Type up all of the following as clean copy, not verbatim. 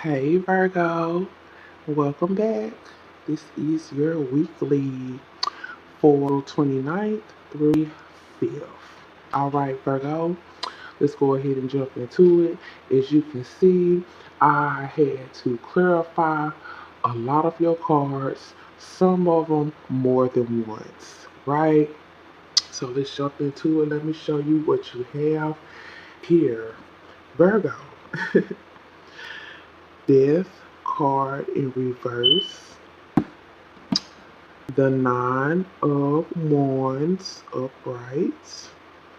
Hey Virgo, welcome back. This is your weekly for 29th through 5th. Alright, Virgo, let's go ahead and jump into it. As you can see, I had to clarify a lot of your cards, some of them more than once, right? So let's jump into it. Let me show you what you have here. Virgo, Death card in reverse, the Nine of Wands upright.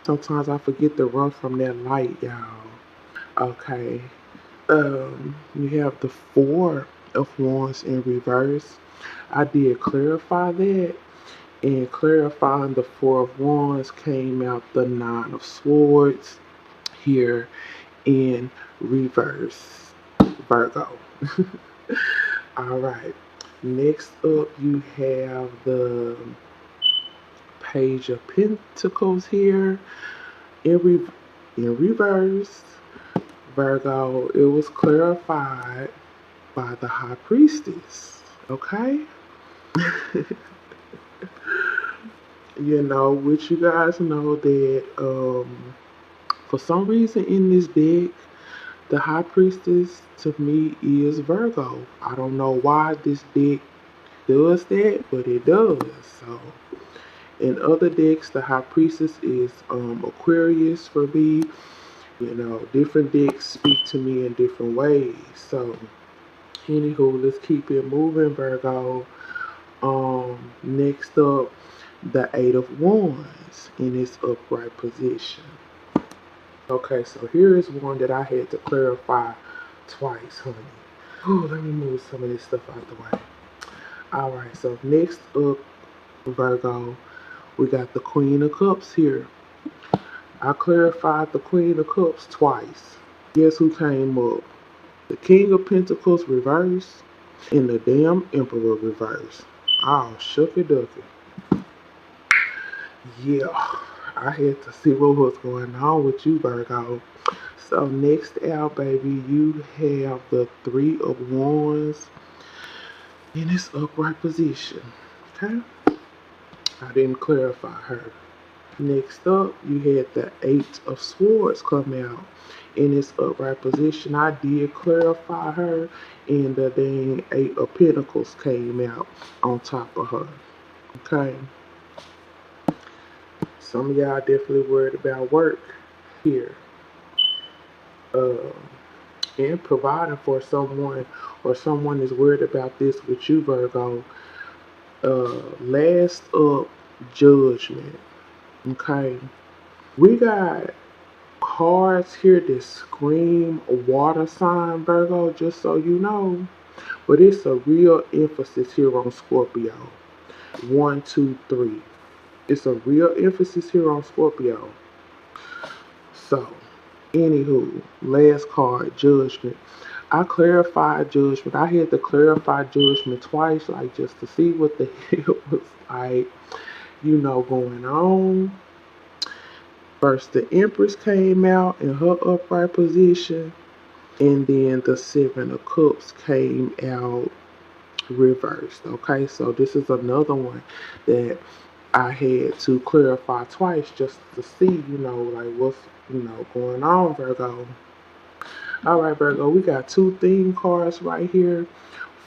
Sometimes I forget to run from that light, y'all. Okay. You have the Four of Wands in reverse. I did clarify that, and clarifying the Four of Wands came out the Nine of Swords here in reverse. Virgo. All right. Next up, you have the Page of Pentacles here in, in reverse. Virgo, it was clarified by the High Priestess. Okay? Which you guys know that for some reason in this deck, the High Priestess to me is Virgo. I don't know why this deck does that, but it does. So in other decks, the High Priestess is Aquarius for me. Different decks speak to me in different ways. So, anywho, let's keep it moving, Virgo. Next up, the Eight of Wands in its upright position. Okay, so here is one that I had to clarify twice, honey. Ooh, let me move some of this stuff out the way. Alright, so next up, Virgo, we got the Queen of Cups here. I clarified the Queen of Cups twice. Guess who came up? The King of Pentacles reverse and the damn Emperor reverse. Oh, shucky ducky. Yeah, I had to see what was going on with you, Virgo. So next out, baby, you have the Three of Wands in its upright position. Okay? I didn't clarify her. Next up, you had the Eight of Swords come out in its upright position. I did clarify her, and the dang Eight of Pentacles came out on top of her. Okay? Some of y'all definitely worried about work here. And providing for someone, or someone is worried about this with you, Virgo. Last up, Judgment. Okay? We got cards here that scream water sign, Virgo, just so you know. But it's a real emphasis here on Scorpio. 1, 2, 3. It's a real emphasis here on Scorpio. So, anywho, last card, Judgment. I clarified Judgment. I had to clarify Judgment twice, like just to see what the hell was like, going on. First, the Empress came out in her upright position, and then the Seven of Cups came out reversed. Okay, so this is another one that I had to clarify twice just to see, like what's, going on, Virgo. All right, Virgo, we got two theme cards right here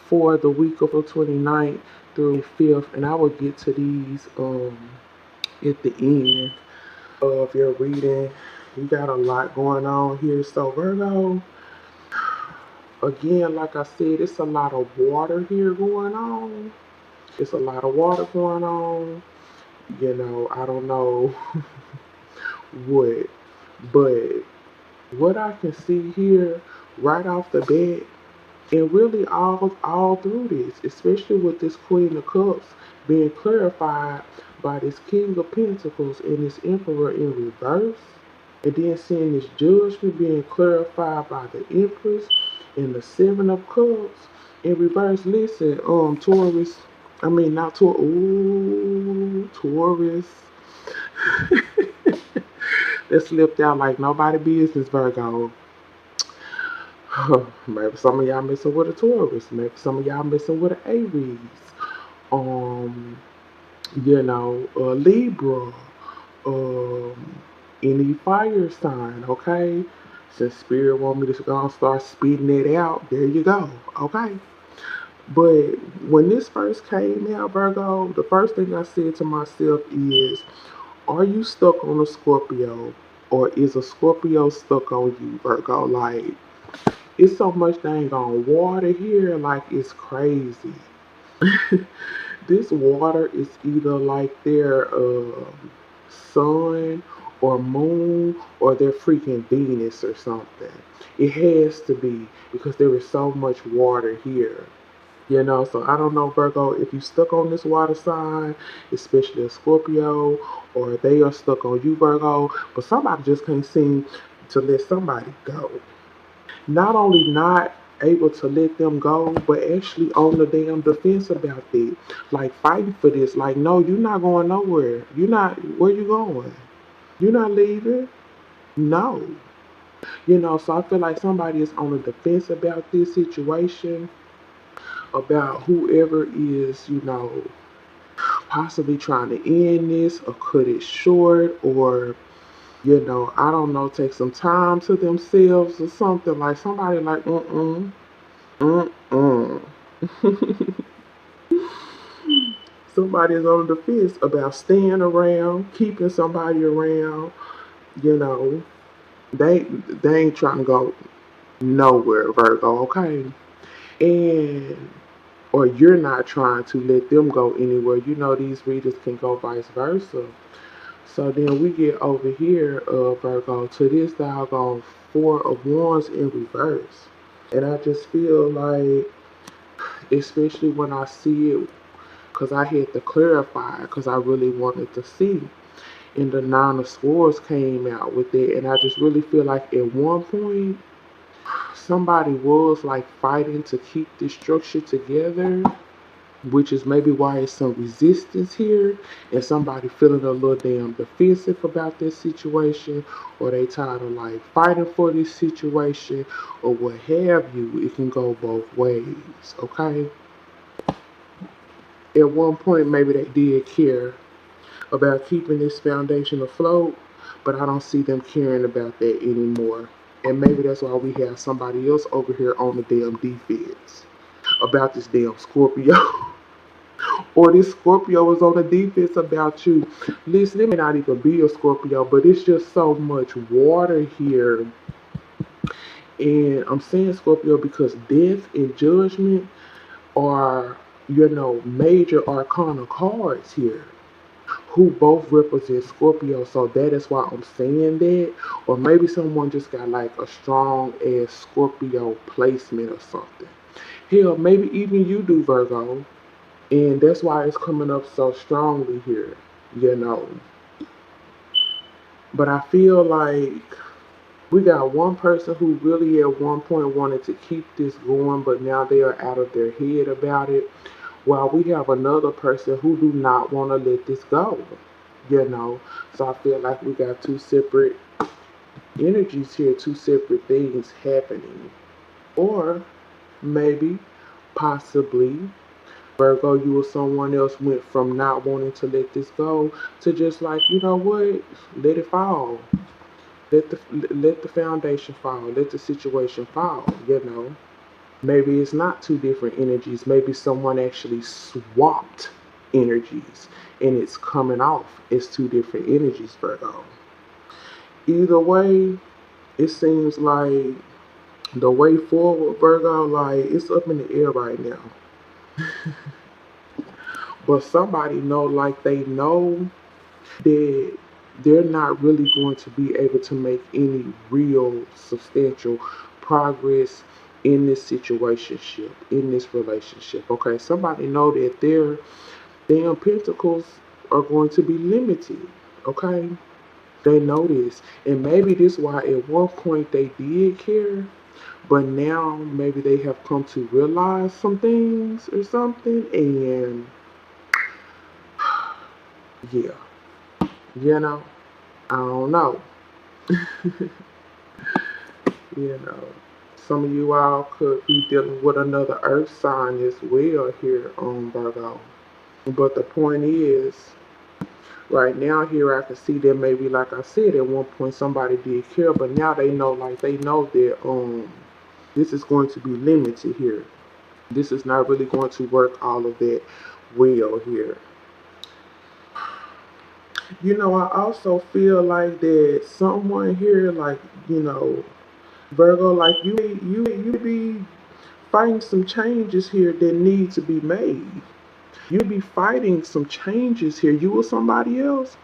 for the week of the 29th through 5th, and I will get to these at the end of your reading. You got a lot going on here. So Virgo, again, like I said, it's a lot of water here going on. It's a lot of water going on. I don't know what, but what I can see here right off the bat, and really all through this, especially with this Queen of Cups being clarified by this King of Pentacles and this Emperor in reverse, and then seeing this Judgment being clarified by the Empress and the Seven of Cups in reverse. Listen, Taurus, I mean not Taurus, ooh, Taurus. That slipped out like nobody business, Virgo. Maybe some of y'all messing with a Taurus. Maybe some of y'all messing with an Aries. Um, Libra. Um, any fire sign, okay? Since Spirit want me to go start speeding it out, there you go, okay? But when this first came out, Virgo, the first thing I said to myself is, are you stuck on a Scorpio? Or is a Scorpio stuck on you, Virgo? Like, it's so much dang on water here, like it's crazy. This water is either like their sun or moon or their freaking Venus or something. It has to be because there is so much water here. So I don't know, Virgo, if you stuck on this water sign, especially a Scorpio, or they are stuck on you, Virgo, but somebody just can't seem to let somebody go. Not only not able to let them go, but actually on the damn defense about it. Like fighting for this. Like, no, you're not going nowhere. You're not, where you going? You're not leaving? No. So I feel like somebody is on the defense about this situation, about whoever is, possibly trying to end this or cut it short or, I don't know, take some time to themselves or something. Like somebody like, mm-mm. Somebody is on the fence about staying around, keeping somebody around. You know, they ain't trying to go nowhere, Virgo. Okay, and or you're not trying to let them go anywhere. These readers can go vice versa. So then we get over here, Virgo, to this doggone Four of Wands in reverse, and I just feel like, especially when I see it, because I had to clarify, because I really wanted to see. And the Nine of Swords came out with it, and I just really feel like at one point somebody was like fighting to keep this structure together, which is maybe why it's some resistance here, and somebody feeling a little damn defensive about this situation, or they tired of like fighting for this situation, or what have you. It can go both ways, okay? At one point, maybe they did care about keeping this foundation afloat, but I don't see them caring about that anymore. And maybe that's why we have somebody else over here on the damn defense about this damn Scorpio. Or this Scorpio is on the defense about you. Listen, it may not even be a Scorpio, but it's just so much water here. And I'm saying Scorpio because death and judgment are, major arcana cards here, who both represent Scorpio. So that is why I'm saying that. Or maybe someone just got like a strong ass Scorpio placement or something. Hell, maybe even you do, Virgo. And that's why it's coming up so strongly here, you know. But I feel like we got one person who really at one point wanted to keep this going, but now they are out of their head about it. While we have another person who do not want to let this go, you know. So I feel like we got two separate energies here, two separate things happening. Or maybe, possibly, Virgo, you or someone else went from not wanting to let this go to just like, you know what, let it fall. Let the let the foundation fall. Let the situation fall. Maybe it's not two different energies. Maybe someone actually swapped energies, and it's coming off as two different energies, Virgo. Either way, it seems like the way forward, Virgo, like it's up in the air right now. But somebody know that they're not really going to be able to make any real substantial progress in this situationship, in this relationship. Okay, somebody know that their damn pentacles are going to be limited. Okay, they know this, and maybe this why at one point they did care, but now maybe they have come to realize some things or something, and yeah, you know, I don't know. you know. Some of you all could be dealing with another earth sign as well here on Virgo. But the point is, right now here I can see that maybe, like I said, at one point somebody did care, but now they know, like they know that this is going to be limited here. This is not really going to work all of that well here. I also feel like that someone here, like, Virgo, like you be fighting some changes here that need to be made. You be fighting some changes here. You or somebody else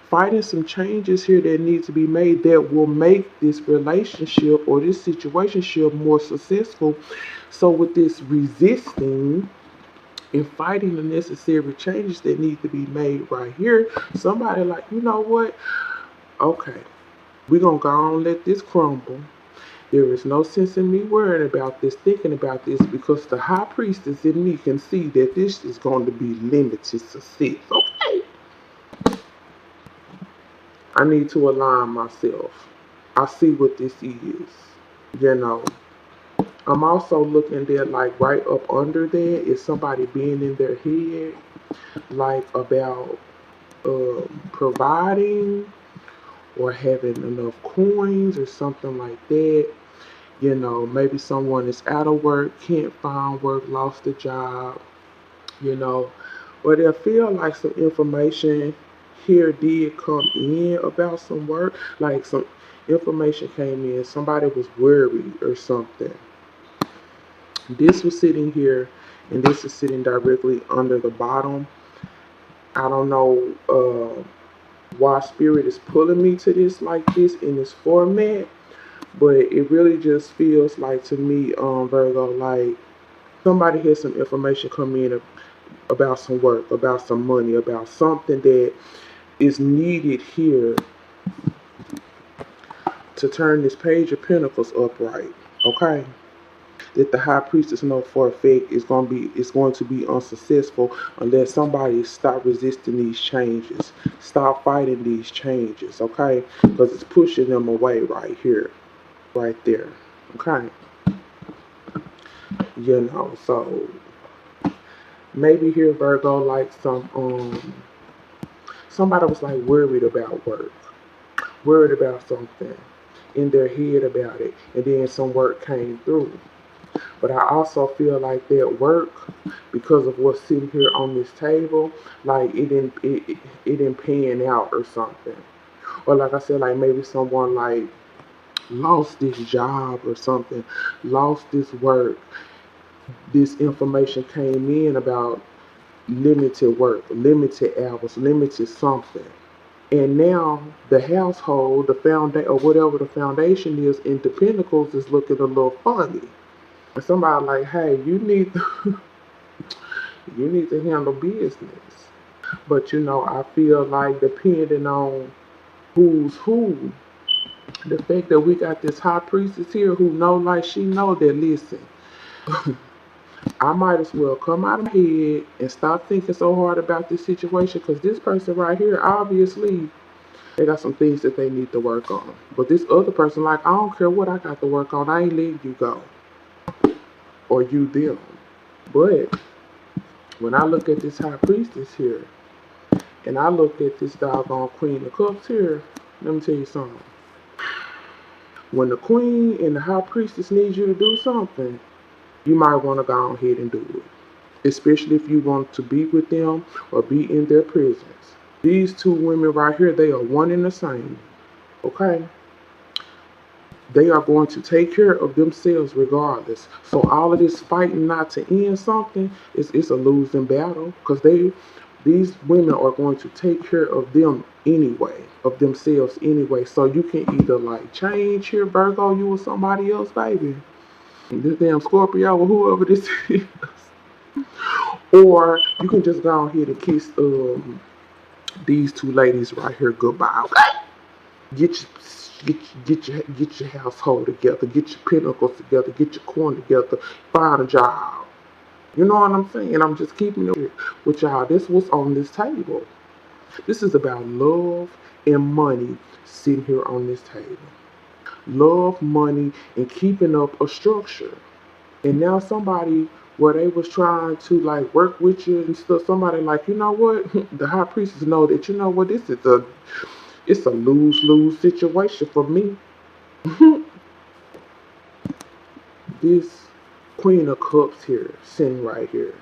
fighting some changes here that need to be made that will make this relationship or this situationship more successful. So with this resisting and fighting the necessary changes that need to be made right here, somebody like, you know what? Okay, we're gonna go on and let this crumble. There is no sense in me worrying about this, thinking about this, because the high priestess in me can see that this is going to be limited success. Okay, I need to align myself. I see what this is. You know, I'm also looking there, like right up under there is somebody being in their head, like about providing or having enough coins or something like that. Maybe someone is out of work, can't find work, lost a job, you know. But I feel like some information here did come in about some work. Like some information came in, somebody was worried or something. This was sitting here, and this is sitting directly under the bottom. I don't know why spirit is pulling me to this like this in this format, but it really just feels like to me, Virgo, like somebody has some information come in about some work, about some money, about something that is needed here to turn this page of pentacles upright. Okay, that the high priestess know for a fact is going to be unsuccessful unless somebody stop resisting these changes, stop fighting these changes. Okay, because it's pushing them away right here, right there. Okay, so maybe here Virgo, like somebody was like worried about work, worried about something in their head about it, and then some work came through. But I also feel like that work, because of what's sitting here on this table, like it didn't pan out or something. Or like I said, like maybe someone like lost this job or something, lost this work. This information came in about limited work, limited hours, limited something. And now the household, the foundation, or whatever the foundation is in the Pentacles is looking a little funny. And somebody like, hey, you need to handle business. But I feel like depending on who's who, the fact that we got this high priestess here who know, like she know that, listen, I might as well come out of my head and stop thinking so hard about this situation, because this person right here, obviously, they got some things that they need to work on. But this other person, like, I don't care what I got to work on, I ain't letting you go. Or you them. But when I look at this high priestess here, and I look at this doggone queen of cups here, let me tell you something. When the queen and the high priestess need you to do something, you might want to go ahead and do it. Especially if you want to be with them or be in their presence. These two women right here, they are one and the same. Okay? They are going to take care of themselves regardless. So all of this fighting not to end something is a losing battle, because these women are going to take care of them anyway, of themselves anyway. So you can either like change here, Virgo, you or somebody else, baby. This damn Scorpio or whoever this is. Or you can just go ahead and kiss these two ladies right here goodbye. Okay? Get your household together, get your pentacles together, get your coin together, find a job. You know what I'm saying? I'm just keeping it with y'all. This was on this table. This is about love and money sitting here on this table. love money, and keeping up a structure. And now somebody where they was trying to like work with you and stuff, somebody like, you know what, the high priestess know that, you know what, it's a lose-lose situation for me. This Queen of Cups here, sitting right here.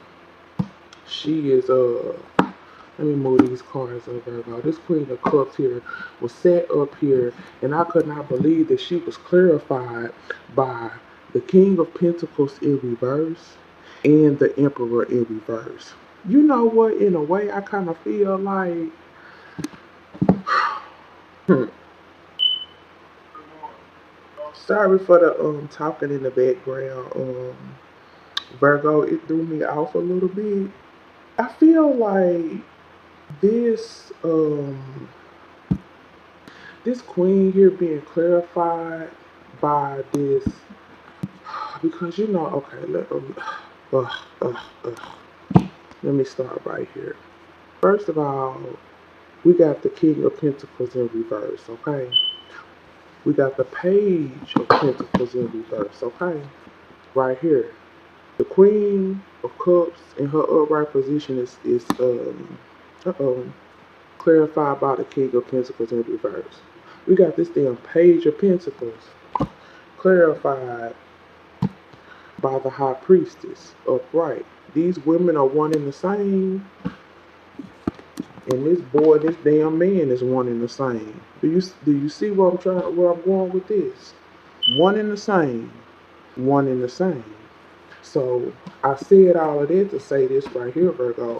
She is let me move these cards over about. This Queen of Cups here was set up here, and I could not believe that she was clarified by the King of Pentacles in reverse and the Emperor in reverse. You know what? In a way, I kind of feel like, hmm, sorry for the talking in the background, Virgo. It threw me off a little bit. I feel like this this queen here being clarified by this, because you know, okay, uh, uh, let me start right here. First of all, we got the King of Pentacles in reverse, okay? We got the Page of Pentacles in reverse, okay? Right here. The Queen of Cups in her upright position is clarified by the King of Pentacles in reverse. We got this damn Page of Pentacles clarified by the High Priestess upright. These women are one and the same, and this damn man is one and the same. Do you see where I'm going with this? One and the same, one and the same. So I said all of that to say this right here, Virgo.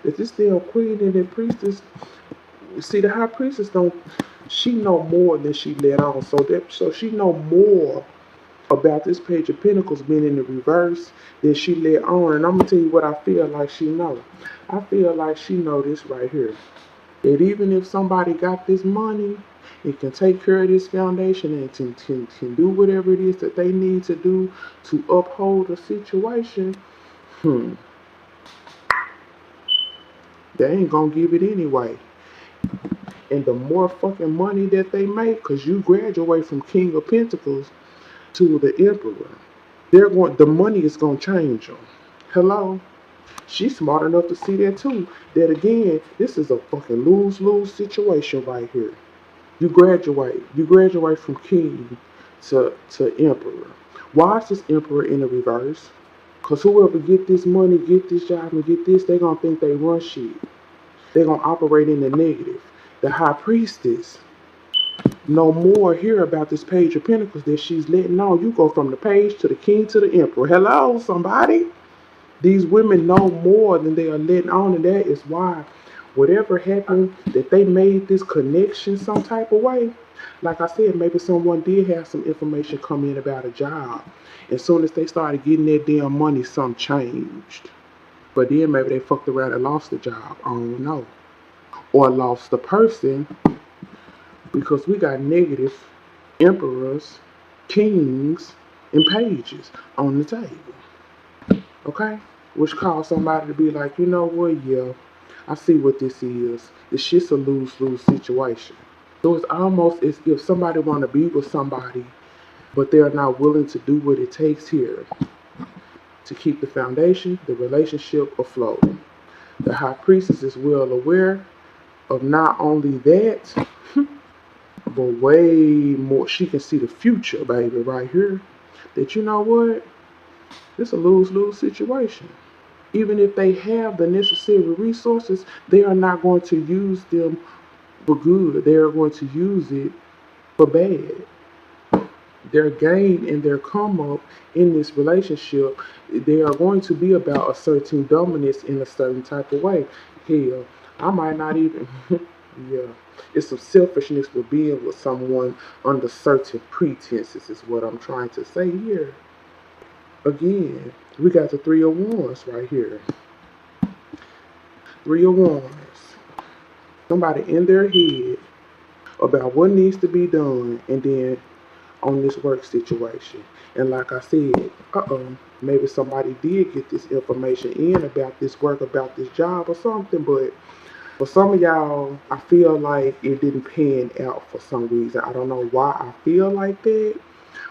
That this damn queen and the priestess, see, the high priestess don't, she know more than she let on. So she know more about this Page of Pentacles being in the reverse than she let on. And I'm gonna tell you what I feel like she know. I feel like she know this right here. That even if somebody got this money, it can take care of this foundation and can do whatever it is that they need to do to uphold the situation. Hmm, they ain't gonna give it anyway. And the more fucking money that they make, cause you graduate from King of Pentacles to the Emperor, the money is gonna change them. Hello? She's smart enough to see that too. That again, this is a fucking lose-lose situation right here. You graduate from king to emperor. Why is this emperor in the reverse? Cause whoever get this money, get this job, and get this, they gonna think they run shit. They gonna operate in the negative. The high priestess no more hear about this Page of Pentacles that she's letting on. You go from the page to the king to the emperor. Hello, somebody. These women know more than they are letting on, and that is why whatever happened, that they made this connection some type of way. Like I said, maybe someone did have some information come in about a job. As soon as they started getting that damn money, something changed. But then maybe they fucked around and lost the job. I don't know. Or lost the person, because we got negative emperors, kings, and pages on the table. Okay? Which caused somebody to be like, you know what, yeah, I see what this is. It's just a lose-lose situation. So it's almost as if somebody want to be with somebody, but they're not willing to do what it takes here to keep the foundation, the relationship afloat. The high priestess is well aware of not only that, but way more. She can see the future, baby, right here. That, you know what, it's a lose-lose situation. Even if they have the necessary resources, they are not going to use them for good. They are going to use it for bad. Their gain and their come up in this relationship, they are going to be about asserting dominance in a certain type of way. Hell, I might not even, yeah. It's some selfishness with being with someone under certain pretenses, is what I'm trying to say here. Again, we got the Three of Wands right here. Three of Wands. Somebody in their head about what needs to be done, and then on this work situation. And like I said, maybe somebody did get this information in about this work, about this job or something, but For some of y'all, I feel like it didn't pan out for some reason. I don't know why I feel like that,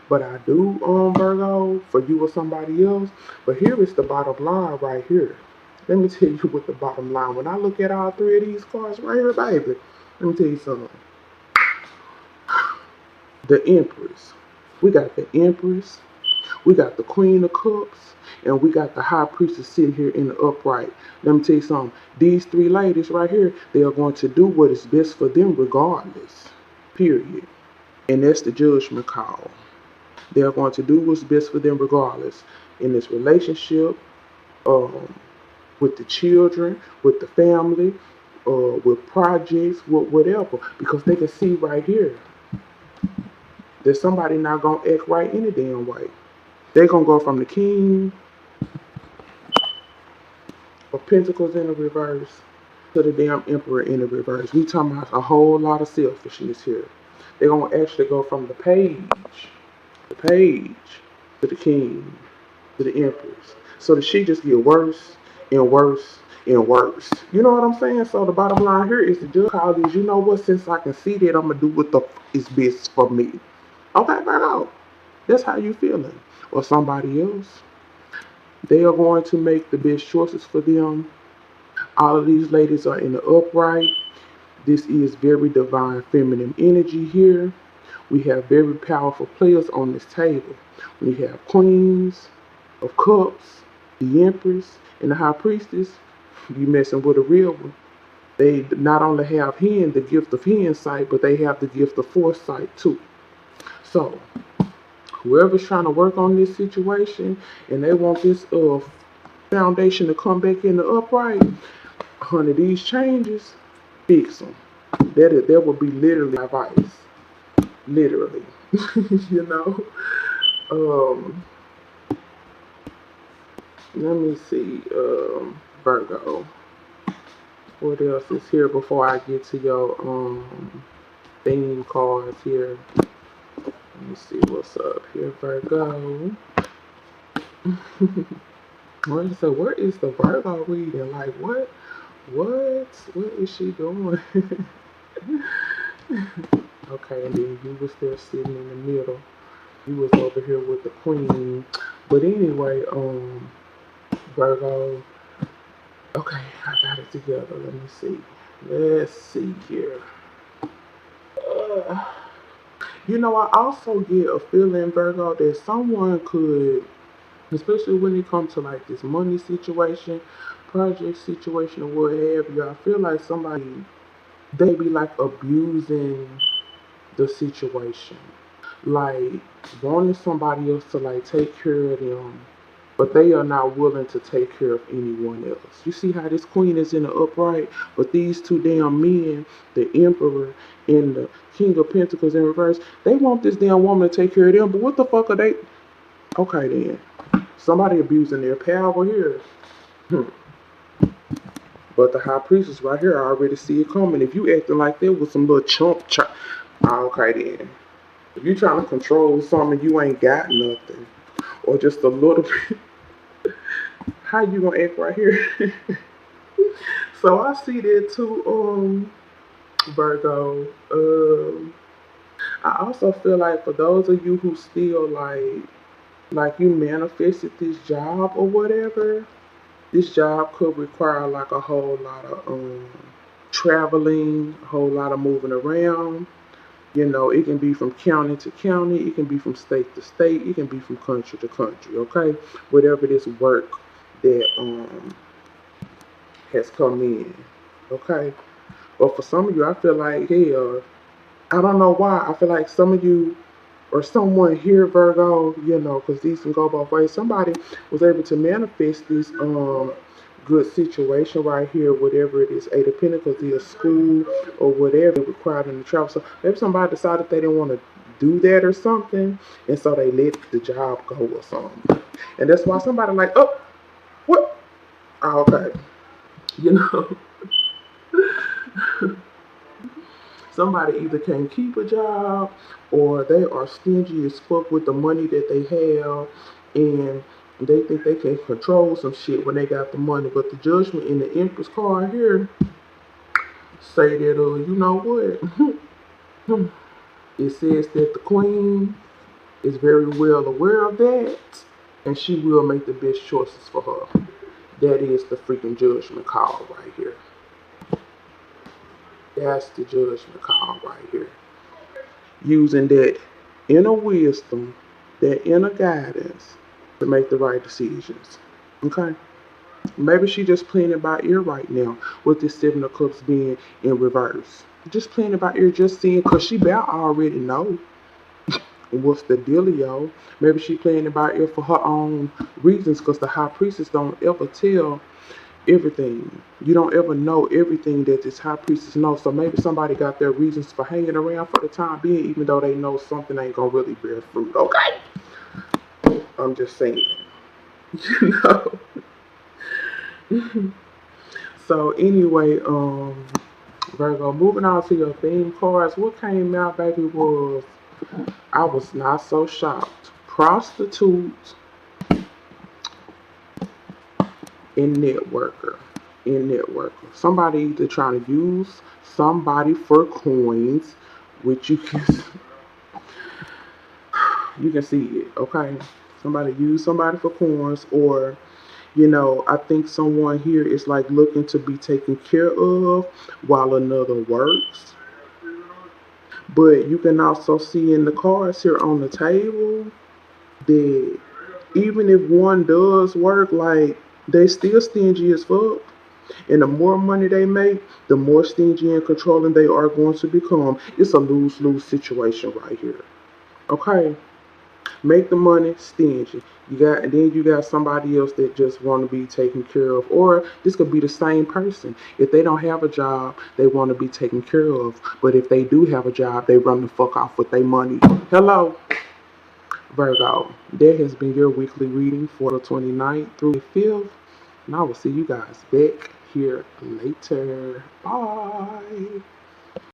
but I do, Virgo, for you or somebody else. But here is the bottom line right here. Let me tell you what the bottom line. When I look at all three of these cards right here, baby, let me tell you something. The Empress. We got the Empress. We got the Queen of Cups. And we got the High Priestess sitting here in the upright. Let me tell you something. These three ladies right here, they are going to do what is best for them regardless. Period. And that's the judgment call. They are going to do what's best for them regardless. In this relationship, um, with the children, with the family, with projects, with whatever. Because they can see right here that somebody not going to act right any damn way. They're going to go from the King of Pentacles in the reverse to the damn Emperor in the reverse. We talking about a whole lot of selfishness here. They're going to actually go from the page, to the King, to the Empress. So the shit just get worse and worse and worse. You know what I'm saying? So the bottom line here is to just call these, you know what, since I can see that, I'm going to do what the is best for me. Okay, back out. That's how you feeling. Or somebody else. They are going to make the best choices for them. All of these ladies are in the upright. This is very divine feminine energy here. We have very powerful players on this table. We have Queens of Cups, the Empress, and the High Priestess. You messing with a real one. They not only have the gift of hindsight, but they have the gift of foresight too. So, whoever's trying to work on this situation and they want this foundation to come back in the upright, honey, these changes, fix them. That would be literally advice. Literally. you know? Um, Let me see. Virgo. What else is here before I get to your theme cards here? Let me see what's up here, Virgo. What is the Virgo reading? Like, what? What is she doing? Okay, and then you was there sitting in the middle. You was over here with the Queen. But anyway, Virgo. Okay, I got it together. Let me see. Let's see here. Uh, I also get a feeling, Virgo, that someone could, especially when it comes to like this money situation, project situation, or what have you, I feel like somebody, they be like abusing the situation. Like wanting somebody else to like take care of them, but they are not willing to take care of anyone else. You see how this queen is in the upright, but these two damn men, the emperor and the king of pentacles in reverse, they want this damn woman to take care of them, but what the fuck are they? Okay then, somebody abusing their power here. But the high priestess right here, I already see it coming. If you acting like that with some little chump, okay then. If you trying to control something, you ain't got nothing, or just a little bit. How you gonna act right here? So I see that too, Virgo. I also feel like for those of you who still like you manifested this job or whatever, this job could require like a whole lot of traveling, a whole lot of moving around. It can be from county to county, it can be from state to state, it can be from country to country, okay? Whatever this work that has come in, okay? But for some of you, I feel like, hell, I don't know why. I feel like some of you or someone here, Virgo, because these can go both ways. Somebody was able to manifest this good situation right here, whatever it is, Eight of Pentacles, either school or whatever required in the travel. So maybe somebody decided they didn't want to do that or something, and so they let the job go or something. And that's why somebody like, oh, what? Oh, okay. You know. Somebody either can't keep a job or they are stingy as fuck with the money that they have, and they think they can control some shit when they got the money. But the judgment in the Empress card here, say that, you know what? It says that the queen is very well aware of that, and she will make the best choices for her. That is the freaking judgment call right here. That's the judgment call right here. Using that inner wisdom, that inner guidance to make the right decisions. Okay? Maybe she just playing it by ear right now with this Seven of Cups being in reverse. Just playing it by ear, just seeing, because she about already know what's the dealio. Maybe she playing it by ear for her own reasons, because the high priestess don't ever tell everything. You don't ever know everything that this high priestess knows. So maybe somebody got their reasons for hanging around for the time being, even though they know something ain't gonna really bear fruit. Okay, I'm just saying. You know. So anyway, Virgo, moving on to your theme cards. What came out, baby, was I was not so shocked. Prostitute and networker. In networker. Somebody either trying to use somebody for coins, which you can see it, okay? Somebody use somebody for coins, or I think someone here is like looking to be taken care of while another works. But you can also see in the cards here on the table that even if one does work, like they still stingy as fuck. And the more money they make, the more stingy and controlling they are going to become. It's a lose-lose situation right here. Okay? Make the money stingy. And then you got somebody else that just want to be taken care of. Or this could be the same person. If they don't have a job, they want to be taken care of. But if they do have a job, they run the fuck off with their money. Hello, Virgo. That has been your weekly reading for the 29th through the 5th. And I will see you guys back here later. Bye.